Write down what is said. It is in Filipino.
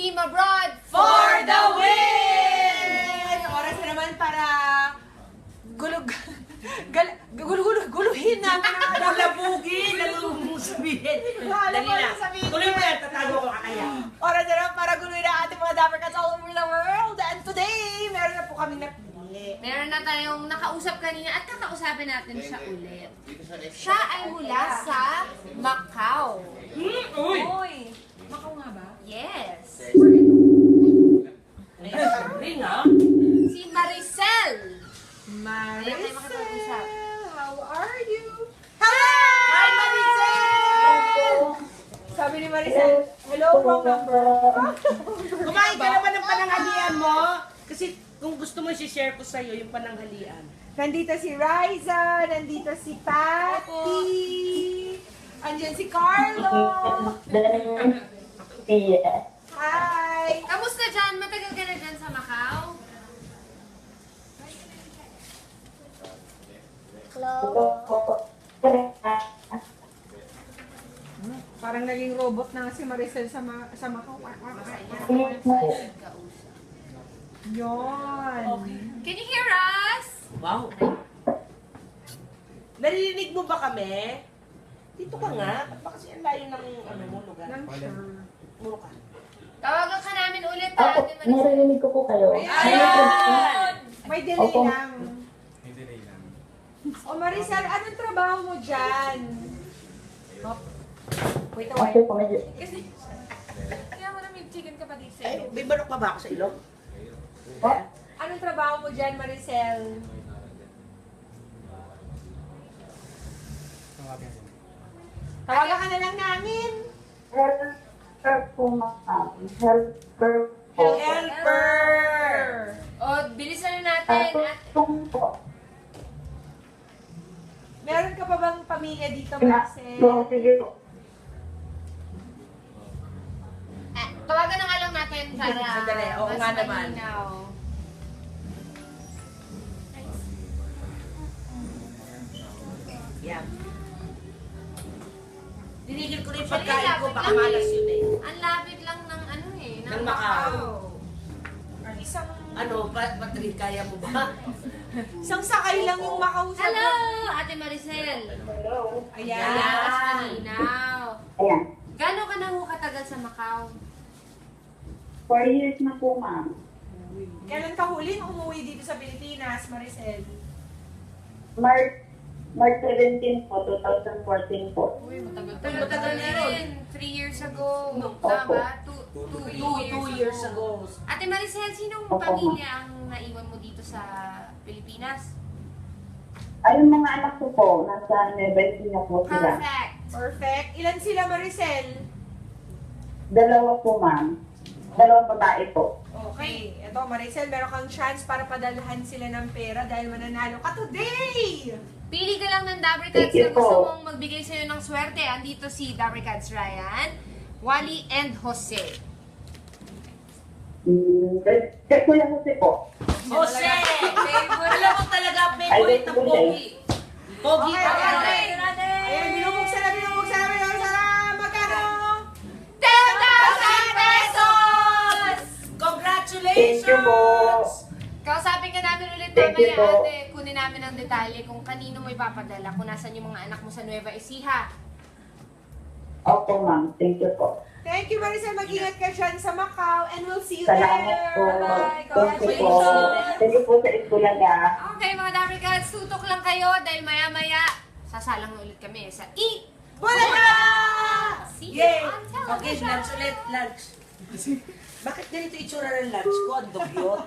Team Abroad For the win! Oras na naman para guluhin namin ang Labugin! Ano mong sabihin? Dali na. Tuloy mo yan, tatago ko kakaya. Oras na naman para guluhin ang ating mga Dapper Cats all over the world. And today, meron na po kami napili. Meron na tayong nakausap kanina at kakausapin natin siya ulit. Siya ay mula sa Macau. Uy! Macau nga ba? Yes. Ring ha? Si Maricel. Maricel! How are you? Hello! Hi, Maricel! Sabi ni Maricel, hello, wrong number. Kumain ka naman ng pananghalian mo? Kasi kung gusto mo, i-share ko sa'yo yung pananghalian. Nandito si Riza, nandito si Patty, andyan si Carlo. Hi! Kamusta dyan? Matagal ka na dyan sa Macau? Parang naging robot na si Maricel sa Macau. Yon. Can you hear us? Wow! Naririnig mo ba kami? Dito ka nga. Ba't ba kasi ang layo ng ano mo, lugar? Nang sure. Muro ka. Tawagan ka namin ulit ha, Ako, Ate Maricel. narinig ko po kayo. Ayan! May delay Opo. lang. O Maricel, anong trabaho mo dyan? Wait a Kasi while. po medyo, Kaya mo na may chicken ka pa dito sa Ay, iyo. may balok pa ba ako sa ilong? Anong trabaho mo dyan, Maricel? Tawagan ka na lang namin. helper po ma'am. Helper po. Helper! O, bilisan na natin. At Tutong po. Meron ka pa bang pamilya dito, So, Maricel? sige po. tawagan na nga lang natin para Sandali, oo mas nga naman. malinaw. Yan. Dinigil ko na yung Actually, pagkain ko, lapit baka lang malas eh. yun eh. Ang lapit lang ng ano eh. Ng Macau. Ang isang... Ano, Patrick, kaya mo ba? Isang sakay lang yung Macau sa... Hello, Ate Maricel. Ayan. Ayan, mas malinaw. Ayan. Gano'n ka na ho katagal sa Macau? 4 years na po ma'am. Kailan ka huling umuwi dito sa Pilipinas, Maricel? March 17 po, 2014 po. Uy, matagal Matagal na yun. 3 years ago. Opo. Tama? 2 Two years ago. Ate Maricel, sinong Opo. pamilya ang naiwan mo dito sa Pilipinas? Ay, yung mga anak ko po, nasa Nueva Ecija po sila. Perfect. Perfect. Ilan sila, Maricel? 2 po ma'am. 2 babae po. Okay. Ito, Maricel, meron kang chance para padalhan sila ng pera dahil mananalo ka today! Pili ka lang ng Dabber Cats Thank you na gusto po. mong magbigay sa'yo ng swerte. Andito si Dabber Cats Ryan, Wally, and Jose. Check ko lang kasi po. Jose! Alam mo talaga, favorite ng Pogi. Pogi Okay, talaga. okay. Ayan, binubuksan na. Magkano? 10,000 pesos! Thank you po. Congratulations! Kausapin ka namin ulit Thank you mamaya, po. ate. Kunin namin ang detalye kung kanino mo ipapadala, kung nasan yung mga anak mo sa Nueva Ecija. Opo ma'am, thank you po. Thank you, Maricel. Mag-ingat ka dyan sa Macau and we'll see you Salamat there. po. Bye-bye. Thank you po. Congratulations. Thank you po sa Itbulaga. Okay, mga Dabber Cats, tutok lang kayo dahil maya-maya sasalang na ulit kami sa Bulaga! See you Yay! on Okay, television! lunch ulit, lunch. Bakit ganito itsura ng lunch ko? Ang dugyot.